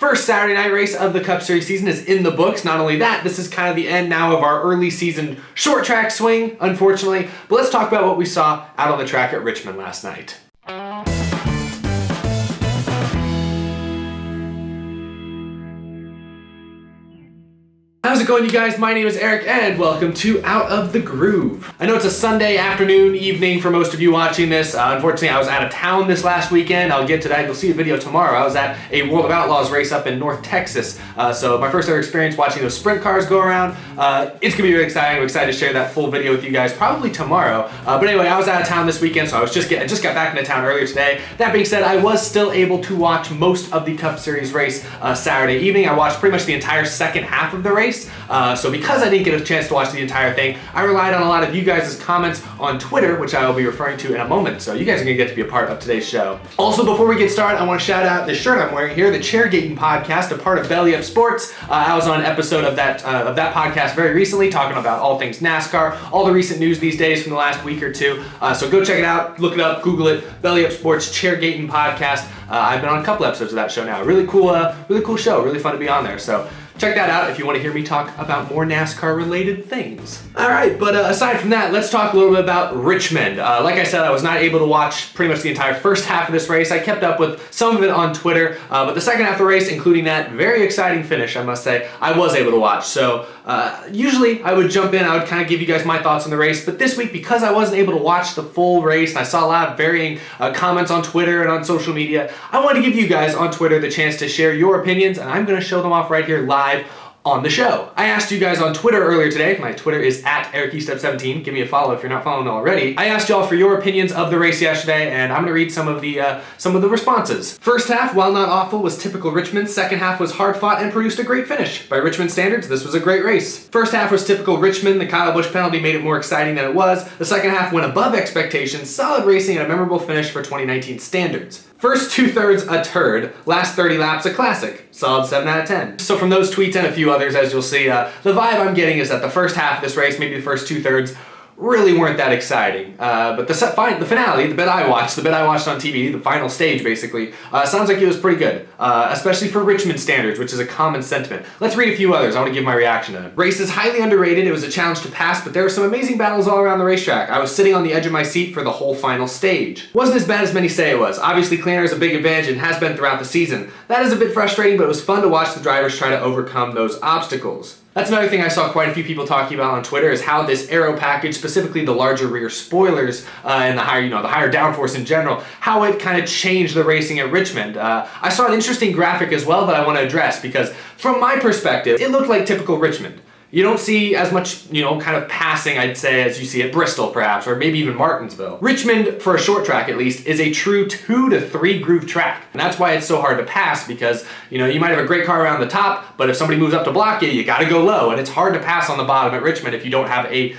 First Saturday night race of the Cup Series season is in the books. Not only that, this is kind of the end now of our early season short track swing, unfortunately. But let's talk about what we saw out on the track at Richmond last night. How's it going, you guys? My name is Eric and welcome to Out of the Groove. I know it's a Sunday afternoon, evening for most of you watching this. Unfortunately, I was out of town this last weekend. I'll get to that. You'll see a video tomorrow. I was at a World of Outlaws race up in North Texas. So my first ever experience watching those sprint cars go around. It's gonna be really exciting. I'm excited to share that full video with you guys probably tomorrow. But anyway, I was out of town this weekend, so I just got back into town earlier today. That being said, I was still able to watch most of the Cup Series race Saturday evening. I watched pretty much the entire second half of the race. So because I didn't get a chance to watch the entire thing, I relied on a lot of you guys' comments on Twitter, which I will be referring to in a moment. So you guys are gonna get to be a part of today's show. Also, before we get started, I want to shout out the shirt I'm wearing here, the Chairgating podcast, a part of Belly Up Sports. I was on an episode of that podcast very recently, talking about all things NASCAR, all the recent news these days from the last week or two. So go check it out, look it up, Google it, Belly Up Sports Chairgating podcast. I've been on a couple episodes of that show now. Really cool show, really fun to be on there. So check that out if you want to hear me talk about more NASCAR related things. All right, but aside from that, let's talk a little bit about Richmond. Like I said, I was not able to watch pretty much the entire first half of this race. I kept up with some of it on Twitter, but the second half of the race, including that very exciting finish, I must say, I was able to watch. So usually I would jump in, I would kind of give you guys my thoughts on the race, but this week, because I wasn't able to watch the full race, and I saw a lot of varying comments on Twitter and on social media, I wanted to give you guys on Twitter the chance to share your opinions, and I'm going to show them off right here live on the show. I asked you guys on Twitter earlier today. My Twitter is at EricEstepp17. Give me a follow if you're not following already. I asked y'all for your opinions of the race yesterday, and I'm gonna read some of the responses. First half, while not awful, was typical Richmond. Second half was hard fought and produced a great finish. By Richmond standards, this was a great race. First half was typical Richmond. The Kyle Busch penalty made it more exciting than it was. The second half went above expectations. Solid racing and a memorable finish for 2019 standards. First 2/3 a turd, last 30 laps a classic. Solid 7 out of 10. So from those tweets and a few others, as you'll see, the vibe I'm getting is that the first half of this race, maybe the first 2/3, really weren't that exciting. But the finale, the bit I watched on TV, the final stage basically, sounds like it was pretty good, especially for Richmond standards, which is a common sentiment. Let's read a few others. I want to give my reaction to them. Race is highly underrated. It was a challenge to pass, but there were some amazing battles all around the racetrack. I was sitting on the edge of my seat for the whole final stage. Wasn't as bad as many say it was. Obviously, clean air is a big advantage and has been throughout the season. That is a bit frustrating, but it was fun to watch the drivers try to overcome those obstacles. That's another thing I saw quite a few people talking about on Twitter, is how this aero package, specifically the larger rear spoilers and the higher downforce in general, how it kind of changed the racing at Richmond. I saw an interesting graphic as well that I want to address, because from my perspective, it looked like typical Richmond. You don't see as much, kind of passing, I'd say, as you see at Bristol, perhaps, or maybe even Martinsville. Richmond, for a short track at least, is a true 2 to 3 groove track. And that's why it's so hard to pass, because, you might have a great car around the top, but if somebody moves up to block you gotta go low, and it's hard to pass on the bottom at Richmond if you don't have a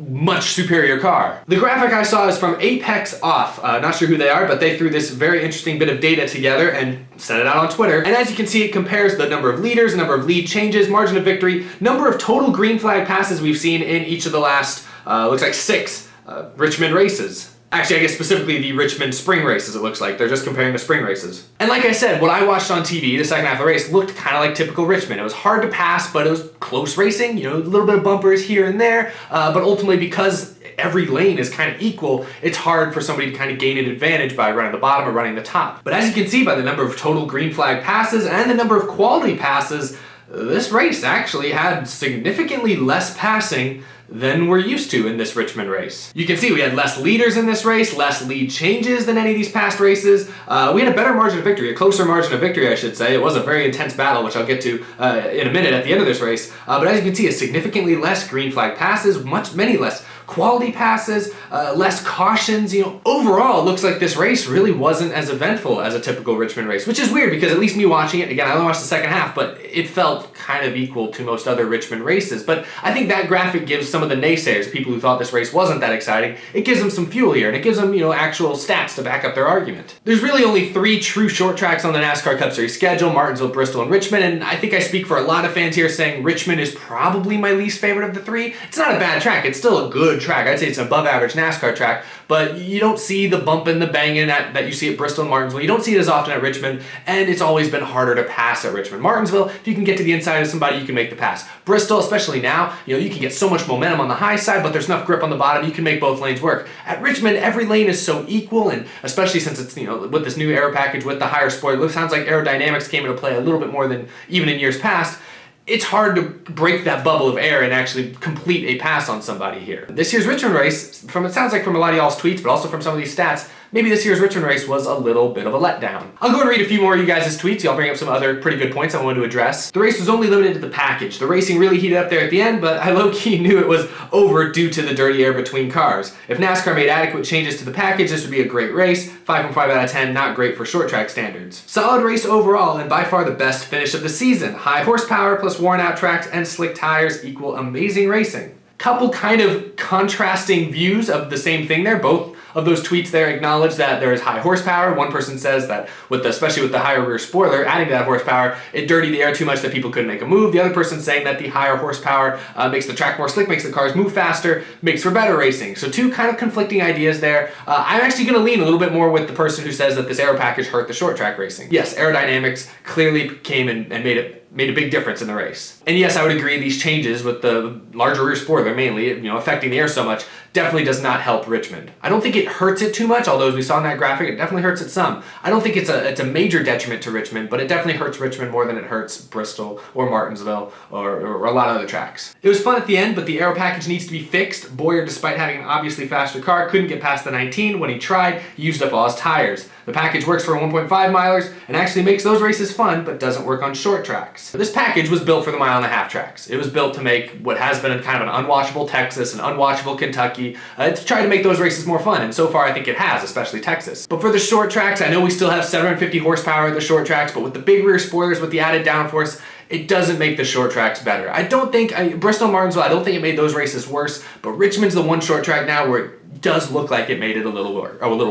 much superior car. The graphic I saw is from Apex Off. Not sure who they are, but they threw this very interesting bit of data together and sent it out on Twitter. And as you can see, it compares the number of leaders, number of lead changes, margin of victory, number of total green flag passes we've seen in each of the last, looks like 6 Richmond races. Actually, I guess specifically the Richmond spring races, it looks like. They're just comparing the spring races. And like I said, what I watched on TV, the second half of the race, looked kind of like typical Richmond. It was hard to pass, but it was close racing, a little bit of bumpers here and there, but ultimately, because every lane is kind of equal, it's hard for somebody to kind of gain an advantage by running the bottom or running the top. But as you can see by the number of total green flag passes and the number of quality passes, this race actually had significantly less passing than we're used to in this Richmond race. You can see we had less leaders in this race, less lead changes than any of these past races. We had a better margin of victory, a closer margin of victory, I should say. It was a very intense battle, which I'll get to in a minute at the end of this race. But as you can see, significantly less green flag passes, many less quality passes, less cautions. Overall, it looks like this race really wasn't as eventful as a typical Richmond race, which is weird because at least me watching it, again, I only watched the second half, but it felt kind of equal to most other Richmond races. But I think that graphic gives some of the naysayers, people who thought this race wasn't that exciting, it gives them some fuel here, and it gives them, actual stats to back up their argument. There's really only 3 true short tracks on the NASCAR Cup Series schedule: Martinsville, Bristol, and Richmond, and I think I speak for a lot of fans here saying Richmond is probably my least favorite of the 3. It's not a bad track, it's still a good good track. I'd say it's an above average NASCAR track, but you don't see the bumping, the banging that you see at Bristol and Martinsville. You don't see it as often at Richmond, and it's always been harder to pass at Richmond. Martinsville, if you can get to the inside of somebody, you can make the pass. Bristol, especially now, you can get so much momentum on the high side, but there's enough grip on the bottom, you can make both lanes work. At Richmond, every lane is so equal, and especially since it's, with this new aero package, with the higher spoiler, it sounds like aerodynamics came into play a little bit more than even in years past. It's hard to break that bubble of air and actually complete a pass on somebody here. This year's Richmond race, it sounds like from a lot of y'all's tweets, but also from some of these stats, maybe this year's Richmond race was a little bit of a letdown. I'll go and read a few more of you guys' tweets. Y'all bring up some other pretty good points I wanted to address. The race was only limited to the package. The racing really heated up there at the end, but I low-key knew it was over due to the dirty air between cars. If NASCAR made adequate changes to the package, this would be a great race. 5.5 out of 10, not great for short track standards. Solid race overall, and by far the best finish of the season. High horsepower plus worn out tracks and slick tires equal amazing racing. Couple kind of contrasting views of the same thing there. Both of those tweets there acknowledge that there is high horsepower. One person says that especially with the higher rear spoiler, adding to that horsepower, it dirtied the air too much that people couldn't make a move. The other person saying that the higher horsepower makes the track more slick, makes the cars move faster, makes for better racing. So two kind of conflicting ideas there. I'm actually going to lean a little bit more with the person who says that this aero package hurt the short track racing. Yes, aerodynamics clearly came and made a big difference in the race. And yes, I would agree these changes with the larger rear spoiler mainly, affecting the air so much, definitely does not help Richmond. I don't think it hurts it too much, although as we saw in that graphic, it definitely hurts it some. I don't think it's a major detriment to Richmond, but it definitely hurts Richmond more than it hurts Bristol or Martinsville or a lot of other tracks. It was fun at the end, but the aero package needs to be fixed. Boyer, despite having an obviously faster car, couldn't get past the 19. When he tried, he used up all his tires. The package works for 1.5 milers and actually makes those races fun, but doesn't work on short tracks. This package was built for the 1.5 mile tracks. It was built to make what has been kind of an unwatchable Texas, an unwatchable Kentucky, to try to make those races more fun, and so far I think it has, especially Texas. But for the short tracks, I know we still have 750 horsepower at the short tracks, but with the big rear spoilers, with the added downforce, it doesn't make the short tracks better. I don't think, Bristol and Martinsville, I don't think it made those races worse, but Richmond's the one short track now where it does look like it made it a little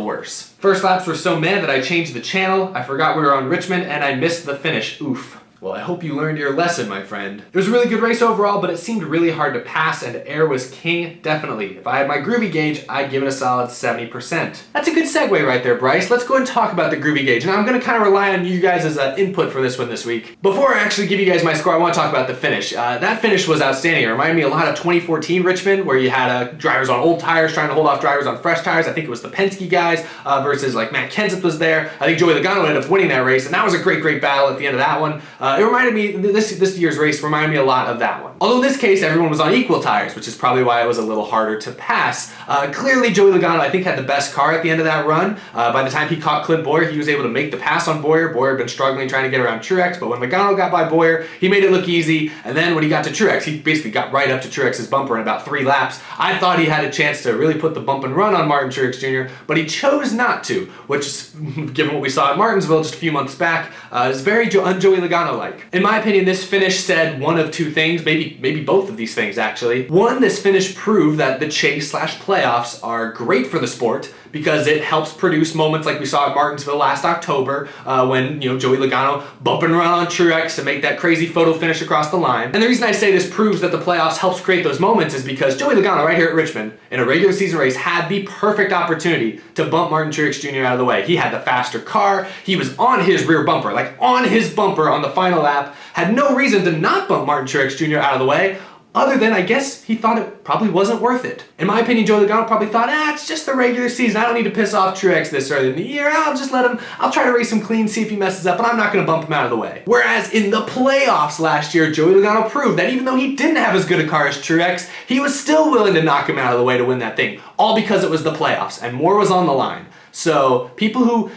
worse. First laps were so mad that I changed the channel, I forgot we were on Richmond, and I missed the finish. Oof. Well, I hope you learned your lesson, my friend. It was a really good race overall, but it seemed really hard to pass, and air was king, definitely. If I had my Groovy Gauge, I'd give it a solid 70%. That's a good segue right there, Bryce. Let's go and talk about the Groovy Gauge. Now, I'm going to kind of rely on you guys as input for this one this week. Before I actually give you guys my score, I want to talk about the finish. That finish was outstanding. It reminded me a lot of 2014 Richmond, where you had drivers on old tires trying to hold off drivers on fresh tires. I think it was the Penske guys versus like Matt Kenseth was there. I think Joey Logano ended up winning that race, and that was a great battle at the end of that one. It reminded me, this year's race reminded me a lot of that one. Although in this case, everyone was on equal tires, which is probably why it was a little harder to pass. Clearly, Joey Logano, I think, had the best car at the end of that run. By the time he caught Clint Bowyer, he was able to make the pass on Bowyer. Bowyer had been struggling trying to get around Truex, but when Logano got by Bowyer, he made it look easy, and then when he got to Truex, he basically got right up to Truex's bumper in about 3 laps. I thought he had a chance to really put the bump and run on Martin Truex Jr., but he chose not to, which, given what we saw at Martinsville just a few months back, is very un-Joey Logano-like. In my opinion, this finish said one of two things, maybe both of these things actually. One, this finish proved that the chase/playoffs are great for the sport because it helps produce moments like we saw at Martinsville last October when Joey Logano bump and run on Truex to make that crazy photo finish across the line. And the reason I say this proves that the playoffs helps create those moments is because Joey Logano right here at Richmond in a regular season race had the perfect opportunity to bump Martin Truex Jr. out of the way. He had the faster car, he was on his rear bumper, like on his bumper on the final lap, had no reason to not bump Martin Truex Jr. out of the way, other than, I guess, he thought it probably wasn't worth it. In my opinion, Joey Logano probably thought, it's just the regular season. I don't need to piss off Truex this early in the year. I'll try to race him clean, see if he messes up, but I'm not going to bump him out of the way. Whereas in the playoffs last year, Joey Logano proved that even though he didn't have as good a car as Truex, he was still willing to knock him out of the way to win that thing. All because it was the playoffs, and more was on the line. So people who,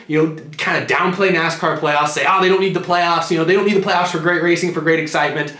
kind of downplay NASCAR playoffs, say, they don't need the playoffs, they don't need the playoffs for great racing, for great excitement.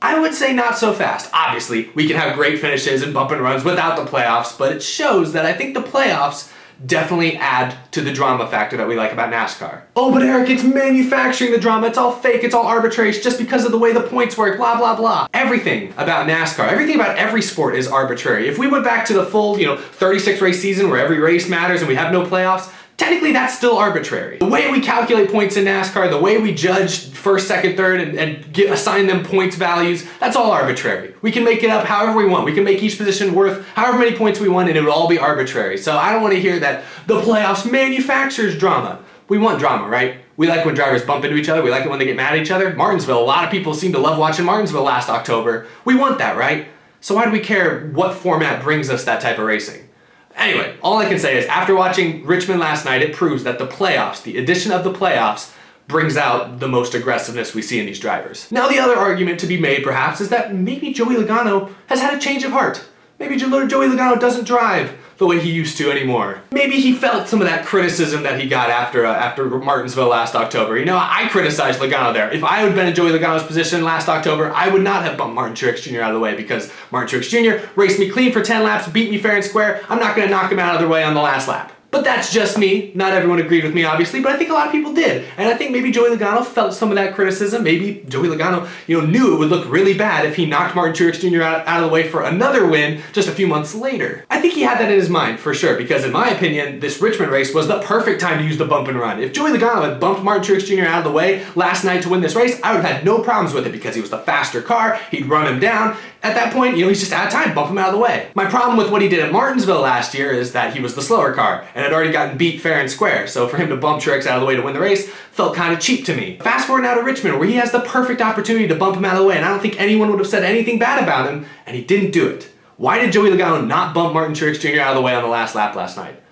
I would say not so fast. Obviously, we can have great finishes and bump and runs without the playoffs, but it shows that I think the playoffs definitely add to the drama factor that we like about NASCAR. Oh, but Eric, it's manufacturing the drama. It's all fake. It's all arbitrary. It's just because of the way the points work, blah, blah, blah. Everything about NASCAR, everything about every sport is arbitrary. If we went back to the full, 36 race season where every race matters and we have no playoffs, technically that's still arbitrary. The way we calculate points in NASCAR, the way we judge first, second, third, and assign them points values, that's all arbitrary. We can make it up however we want. We can make each position worth however many points we want, and it would all be arbitrary. So I don't want to hear that the playoffs manufactures drama. We want drama, right? We like when drivers bump into each other. We like it when they get mad at each other. Martinsville, a lot of people seem to love watching Martinsville last October. We want that, right? So why do we care what format brings us that type of racing? Anyway, all I can say is after watching Richmond last night, it proves that the playoffs, the addition of the playoffs, brings out the most aggressiveness we see in these drivers. Now the other argument to be made perhaps is that maybe Joey Logano has had a change of heart. Maybe Joey Logano doesn't drive the way he used to anymore. Maybe he felt some of that criticism that he got after Martinsville last October. You know, I criticized Logano there. If I had been in Joey Logano's position last October, I would not have bumped Martin Truex Jr. out of the way because Martin Truex Jr. raced me clean for 10 laps, beat me fair and square. I'm not going to knock him out of the way on the last lap. But that's just me. Not everyone agreed with me, obviously, but I think a lot of people did. And I think maybe Joey Logano felt some of that criticism. Maybe Joey Logano, knew it would look really bad if he knocked Martin Truex Jr. out of the way for another win just a few months later. I think he had that in his mind, for sure, because in my opinion, this Richmond race was the perfect time to use the bump and run. If Joey Logano had bumped Martin Truex Jr. out of the way last night to win this race, I would have had no problems with it because he was the faster car, he'd run him down. At that point, he's just out of time, bump him out of the way. My problem with what he did at Martinsville last year is that he was the slower car and had already gotten beat fair and square. So for him to bump Truex out of the way to win the race felt kind of cheap to me. Fast forward now to Richmond, where he has the perfect opportunity to bump him out of the way, and I don't think anyone would have said anything bad about him, and he didn't do it. Why did Joey Logano not bump Martin Truex Jr. out of the way on the last lap last night?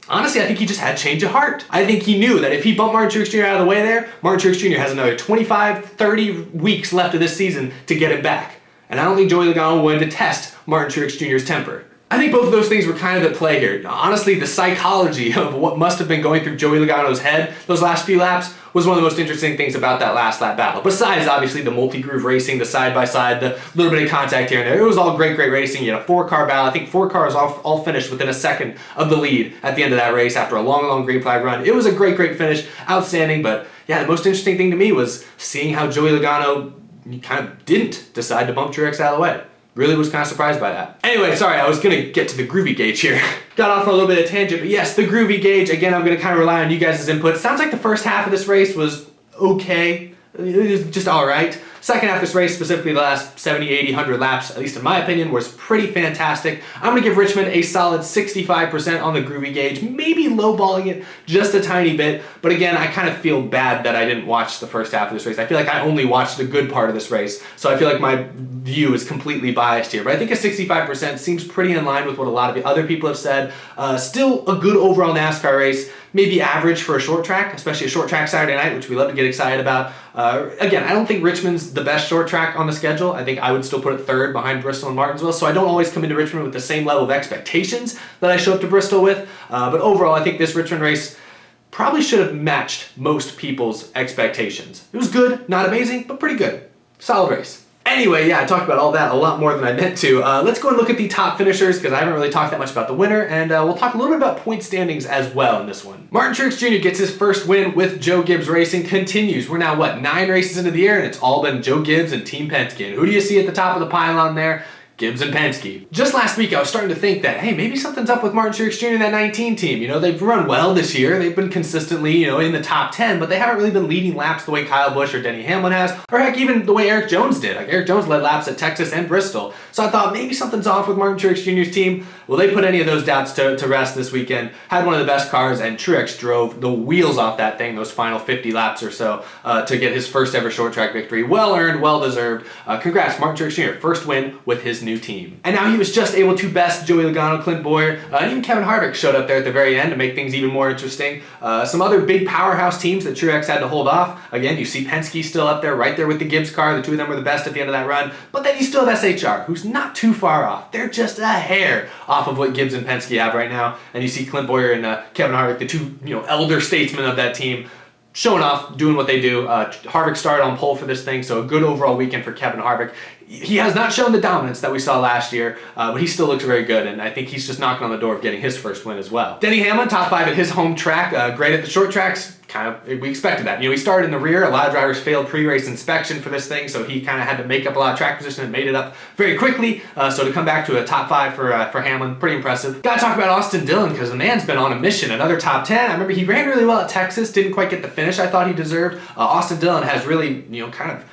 Honestly, I think he just had change of heart. I think he knew that if he bumped Martin Truex Jr. out of the way there, Martin Truex Jr. has another 25, 30 weeks left of this season to get him back. And I don't think Joey Logano wanted to test Martin Truex Jr.'s temper. I think both of those things were kind of at play here. Honestly, the psychology of what must have been going through Joey Logano's head those last few laps was one of the most interesting things about that last lap battle. Besides, obviously, the multi-groove racing, the side-by-side, the little bit of contact here and there. It was all great racing. You had a 4-car battle. I think 4 cars all finished within a second of the lead at the end of that race after a long green flag run. It was a great finish. Outstanding. But yeah, the most interesting thing to me was seeing how Joey Logano kind of didn't decide to bump Truex out of the way. Really was kind of surprised by that. Anyway, sorry, I was gonna get to the Groovy Gauge here. Got off on a little bit of tangent, but yes, the Groovy Gauge, again, I'm gonna kind of rely on you guys' input. Sounds like the first half of this race was okay. It was just all right. Second half of this race, specifically the last 70, 80, 100 laps, at least in my opinion, was pretty fantastic. I'm going to give Richmond a solid 65% on the Groovy Gauge, maybe lowballing it just a tiny bit. But again, I kind of feel bad that I didn't watch the first half of this race. I feel like I only watched the good part of this race, so I feel like my view is completely biased here. But I think a 65% seems pretty in line with what a lot of the other people have said. Still a good overall NASCAR race. Maybe average for a short track, especially a short track Saturday night, which we love to get excited about. Again, I don't think Richmond's the best short track on the schedule. I think I would still put it third behind Bristol and Martinsville, so I don't always come into Richmond with the same level of expectations that I show up to Bristol with. But overall, I think this Richmond race probably should have matched most people's expectations. It was good, not amazing, but pretty good. Solid race. Anyway, yeah, I talked about all that a lot more than I meant to. Let's go and look at the top finishers, because I haven't really talked that much about the winner, and we'll talk a little bit about point standings as well in this one. Martin Truex Jr. gets his first win with Joe Gibbs Racing, continues. We're now, 9 races into the year, and it's all been Joe Gibbs and Team Penske. And who do you see at the top of the pylon there? Gibbs and Penske. Just last week, I was starting to think that, hey, maybe something's up with Martin Truex Jr. and that 19 team. They've run well this year. They've been consistently, in the top 10, but they haven't really been leading laps the way Kyle Busch or Denny Hamlin has, or heck, even the way Eric Jones did. Like, Eric Jones led laps at Texas and Bristol. So I thought maybe something's off with Martin Truex Jr.'s team. Well, they put any of those doubts to rest this weekend. Had one of the best cars, and Truex drove the wheels off that thing, those final 50 laps or so, to get his first ever short track victory. Well earned, well deserved. Congrats, Martin Truex Jr., first win with his new team. And now he was just able to best Joey Logano, Clint Bowyer, and even Kevin Harvick showed up there at the very end to make things even more interesting. Some other big powerhouse teams that Truex had to hold off. Again, you see Penske still up there, right there with the Gibbs car. The two of them were the best at the end of that run. But then you still have SHR, who's not too far off. They're just a hair off of what Gibbs and Penske have right now. And you see Clint Bowyer and Kevin Harvick, the two elder statesmen of that team, showing off, doing what they do. Harvick started on pole for this thing, so a good overall weekend for Kevin Harvick. he has not shown the dominance that we saw last year, but he still looks very good, and I think he's just knocking on the door of getting his first win as well. Denny Hamlin, top 5 at his home track, great at the short tracks. We expected that. He started in the rear. A lot of drivers failed pre-race inspection for this thing, so he kind of had to make up a lot of track position and made it up very quickly. So to come back to a top 5 for Hamlin, pretty impressive. Got to talk about Austin Dillon, because the man's been on a mission. Another top 10. I remember he ran really well at Texas, didn't quite get the finish I thought he deserved. Austin Dillon has really, kind of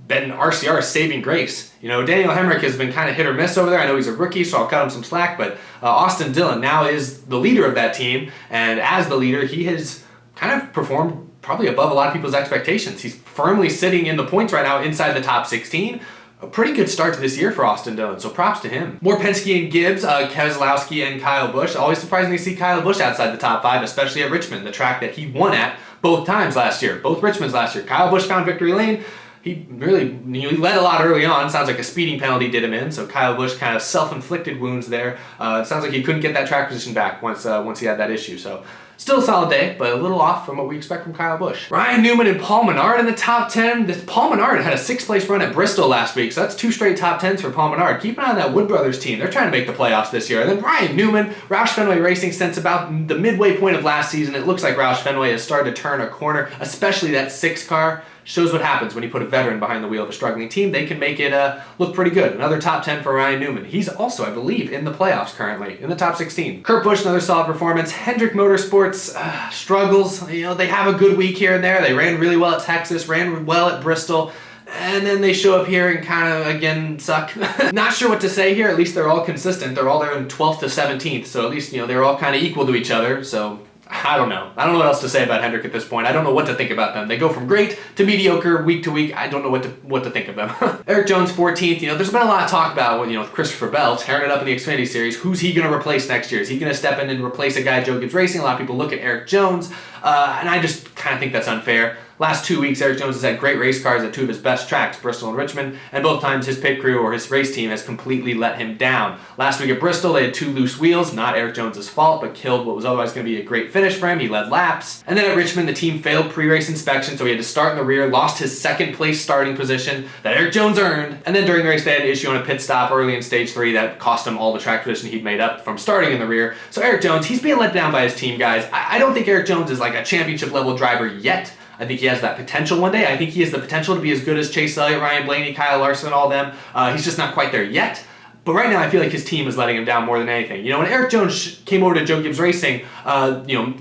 been RCR's saving grace. Daniel Hemrick has been kind of hit or miss over there. I know he's a rookie, so I'll cut him some slack, but Austin Dillon now is the leader of that team, and as the leader, he has kind of performed probably above a lot of people's expectations. He's firmly sitting in the points right now inside the top 16. A pretty good start to this year for Austin Dillon, so props to him. More Penske and Gibbs, Keselowski and Kyle Busch. Always surprising to see Kyle Busch outside the top 5, especially at Richmond, the track that he won at both times last year, both Richmonds last year. Kyle Busch found victory lane. He led a lot early on. Sounds like a speeding penalty did him in, so Kyle Busch kind of self-inflicted wounds there. It sounds like he couldn't get that track position back once he had that issue, so still a solid day, but a little off from what we expect from Kyle Busch. Ryan Newman and Paul Menard in the top 10. Paul Menard had a 6th place run at Bristol last week, so that's 2 straight top 10s for Paul Menard. Keep an eye on that Wood Brothers team. They're trying to make the playoffs this year. And then Ryan Newman, Roush Fenway Racing, since about the midway point of last season, it looks like Roush Fenway has started to turn a corner, especially that 6 car. Shows what happens when you put a veteran behind the wheel of a struggling team. They can make it look pretty good. Another top 10 for Ryan Newman. He's also, I believe, in the playoffs currently, in the top 16. Kurt Busch, another solid performance. Hendrick Motorsports struggles. They have a good week here and there. They ran really well at Texas, ran well at Bristol, and then they show up here and kind of, again, suck. Not sure what to say here. At least they're all consistent. They're all there in 12th to 17th, so at least, they're all kind of equal to each other, so I don't know. I don't know what else to say about Hendrick at this point. I don't know what to think about them. They go from great to mediocre week to week. I don't know what to think of them. Eric Jones, 14th. There's been a lot of talk about with Christopher Bell tearing it up in the Xfinity Series. Who's he going to replace next year? Is he going to step in and replace a guy Joe Gibbs Racing? A lot of people look at Eric Jones, and I just kind of think that's unfair. Last 2 weeks, Eric Jones has had great race cars at 2 of his best tracks, Bristol and Richmond, and both times his pit crew or his race team has completely let him down. Last week at Bristol, they had 2 loose wheels, not Eric Jones' fault, but killed what was otherwise going to be a great finish for him. He led laps. And then at Richmond, the team failed pre-race inspection, so he had to start in the rear, lost his 2nd place starting position that Eric Jones earned, and then during the race, they had an issue on a pit stop early in stage 3 that cost him all the track position he'd made up from starting in the rear. So Eric Jones, he's being let down by his team, guys. I don't think Eric Jones is like a championship level driver yet. I think he has that potential one day. I think he has the potential to be as good as Chase Elliott, Ryan Blaney, Kyle Larson, all them. He's just not quite there yet. But right now, I feel like his team is letting him down more than anything. When Eric Jones came over to Joe Gibbs Racing,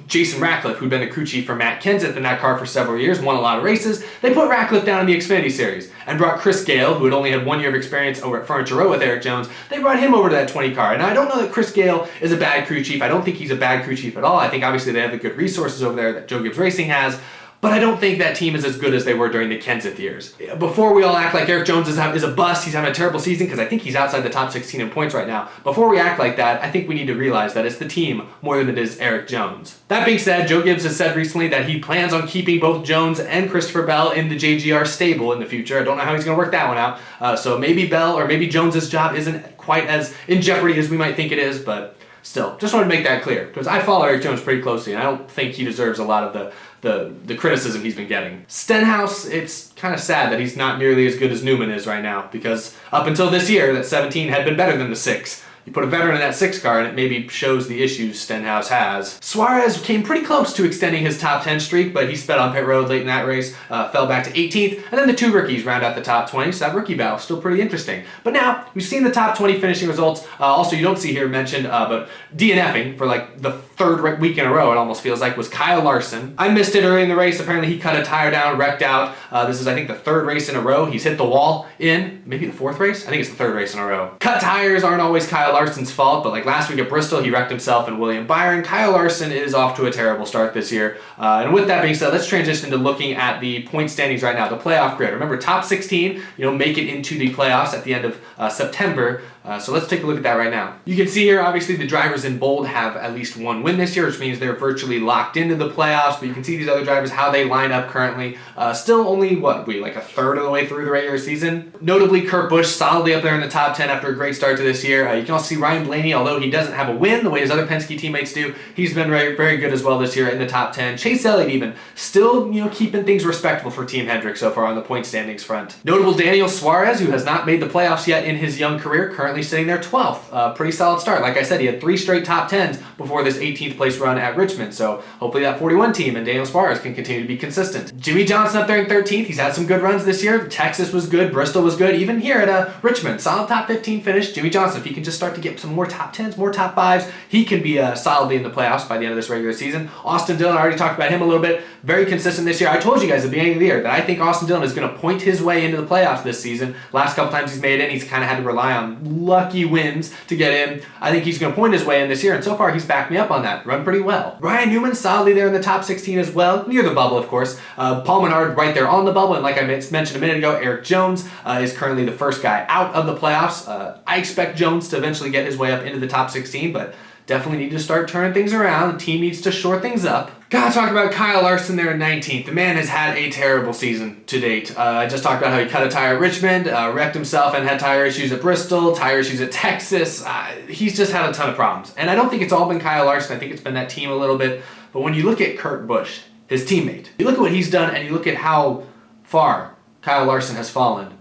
Jason Ratcliffe, who'd been the crew chief for Matt Kenseth in that car for several years, won a lot of races, they put Ratcliffe down in the Xfinity Series and brought Chris Gale, who had only had 1 year of experience over at Furniture Row with Eric Jones, they brought him over to that 20 car. And I don't know that Chris Gale is a bad crew chief. I don't think he's a bad crew chief at all. I think obviously they have the good resources over there that Joe Gibbs Racing has. But I don't think that team is as good as they were during the Kenseth years. Before we all act like Eric Jones is a bust, he's having a terrible season, because I think he's outside the top 16 in points right now. Before we act like that, I think we need to realize that it's the team more than it is Eric Jones. That being said, Joe Gibbs has said recently that he plans on keeping both Jones and Christopher Bell in the JGR stable in the future. I don't know how he's going to work that one out. So maybe Bell or maybe Jones's job isn't quite as in jeopardy as we might think it is, but still, just wanted to make that clear, because I follow Eric Jones pretty closely, and I don't think he deserves a lot of the criticism he's been getting. Stenhouse, it's kind of sad that he's not nearly as good as Newman is right now, because up until this year, that 17 had been better than the 6. You put a veteran in that 6 car and it maybe shows the issues Stenhouse has. Suarez came pretty close to extending his top 10 streak, but he sped on pit road late in that race, fell back to 18th, and then the 2 rookies round out the top 20, so that rookie battle is still pretty interesting. But now, we've seen the top 20 finishing results. Also, you don't see here mentioned, but DNFing for like the 3rd week in a row, it almost feels like, was Kyle Larson. I missed it early in the race. Apparently he cut a tire down, wrecked out. This is, I think, the 3rd race in a row. He's hit the wall in maybe the 4th race? I think it's the 3rd race in a row. Cut tires aren't always Kyle Larson's fault, but like last week at Bristol, he wrecked himself and William Byron. Kyle Larson is off to a terrible start this year. And with that being said, let's transition to looking at the point standings right now, the playoff grid. Remember, top 16, make it into the playoffs at the end of September. So let's take a look at that right now. You can see here, obviously, the drivers in bold have at least one win this year, which means they're virtually locked into the playoffs. But you can see these other drivers, how they line up currently. Still only, like a third of the way through the regular season. Notably, Kurt Busch solidly up there in the top 10 after a great start to this year. You can also see Ryan Blaney, although he doesn't have a win the way his other Penske teammates do, he's been very, very good as well this year in the top 10. Chase Elliott even, still keeping things respectable for Team Hendrick so far on the point standings front. Notable Daniel Suarez, who has not made the playoffs yet in his young career, currently sitting there 12th. Pretty solid start. Like I said, he had 3 straight top 10s before this 18th place run at Richmond, so hopefully that 41 team and Daniel Suarez can continue to be consistent. Jimmy Johnson up there in 13th. He's had some good runs this year. Texas was good, Bristol was good, even here at Richmond. Solid top 15 finish. Jimmy Johnson, if he can just start to get some more top 10s, more top 5s, he can be solidly in the playoffs by the end of this regular season. Austin Dillon, I already talked about him a little bit. Very consistent this year. I told you guys at the beginning of the year that I think Austin Dillon is going to point his way into the playoffs this season. Last couple times he's made it, he's kind of had to rely on lucky wins to get in. I think he's going to point his way in this year, and so far he's backed me up on that. Run pretty well. Ryan Newman solidly there in the top 16 as well, near the bubble, of course. Paul Menard right there on the bubble, and like I mentioned a minute ago, Eric Jones is currently the first guy out of the playoffs. I expect Jones to eventually get his way up into the top 16, but definitely need to start turning things around. The team needs to shore things up. Gotta talk about Kyle Larson there in 19th. The man has had a terrible season to date. I just talked about how he cut a tire at Richmond, wrecked himself and had tire issues at Bristol, tire issues at Texas. He's just had a ton of problems. And I don't think it's all been Kyle Larson. I think it's been that team a little bit. But when you look at Kurt Busch, his teammate, you look at what he's done and you look at how far Kyle Larson has fallen,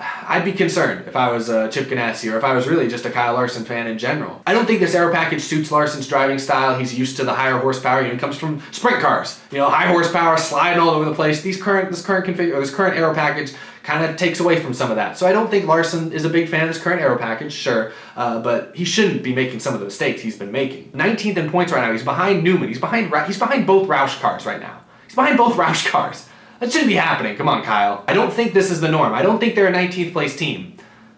I'd be concerned if I was Chip Ganassi or if I was really just a Kyle Larson fan in general. I don't think this aero package suits Larson's driving style. He's used to the higher horsepower. He comes from sprint cars. High horsepower, sliding all over the place. This current aero package kind of takes away from some of that. So I don't think Larson is a big fan of this current aero package, sure, but he shouldn't be making some of the mistakes he's been making. 19th in points right now. He's behind Newman. He's behind both Roush cars right now. He's behind both Roush cars. That shouldn't be happening. Come on, Kyle. I don't think this is the norm. I don't think they're a 19th place team,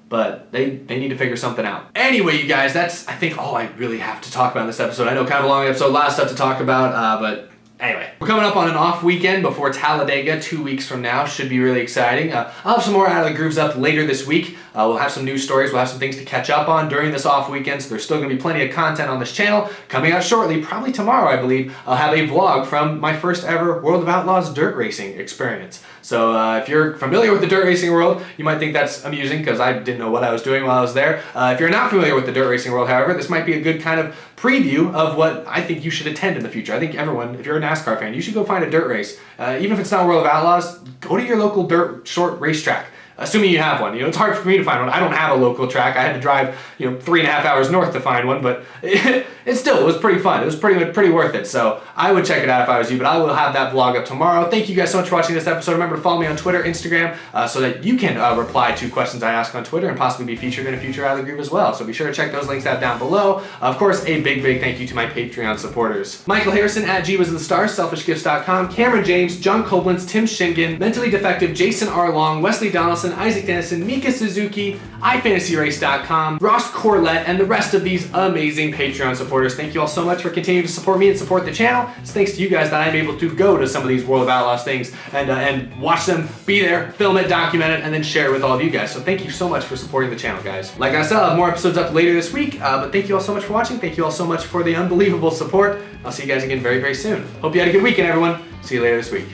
but they need to figure something out. Anyway, you guys, that's, I think, all I really have to talk about in this episode. I know kind of a long episode, a lot of stuff to talk about, but anyway, we're coming up on an off weekend before Talladega 2 weeks from now. Should be really exciting. I'll have some more Out of the Grooves up later this week. We'll have some news stories. We'll have some things to catch up on during this off weekend, so there's still going to be plenty of content on this channel. Coming out shortly, probably tomorrow, I believe, I'll have a vlog from my first ever World of Outlaws dirt racing experience. So if you're familiar with the dirt racing world, you might think that's amusing because I didn't know what I was doing while I was there. If you're not familiar with the dirt racing world, however, this might be a good kind of preview of what I think you should attend in the future. I think everyone, if you're a NASCAR fan, you should go find a dirt race. Even if it's not World of Outlaws, go to your local dirt short racetrack. Assuming you have one. It's hard for me to find one. I don't have a local track. I had to drive, 3.5 hours north to find one, but it was pretty fun. It was pretty worth it. So I would check it out if I was you, but I will have that vlog up tomorrow. Thank you guys so much for watching this episode. Remember to follow me on Twitter, Instagram, so that you can reply to questions I ask on Twitter and possibly be featured in a future Out of the Groove as well. So be sure to check those links out down below. Of course, a big thank you to my Patreon supporters. Michael Harrison at G was the Star, selfishgifts.com, Cameron James, John Koblenz, Tim Shingen, Mentally Defective, Jason R. Long, Wesley Donaldson, Isaac Dennison, Mika Suzuki, iFantasyRace.com, Ross Corlett, and the rest of these amazing Patreon supporters. Thank you all so much for continuing to support me and support the channel. It's thanks to you guys that I'm able to go to some of these World of Outlaws things and watch them, be there, film it, document it, and then share it with all of you guys. So thank you so much for supporting the channel, guys. Like I said, I'll have more episodes up later this week, but thank you all so much for watching. Thank you all so much for the unbelievable support. I'll see you guys again very soon. Hope you had a good weekend, everyone. See you later this week.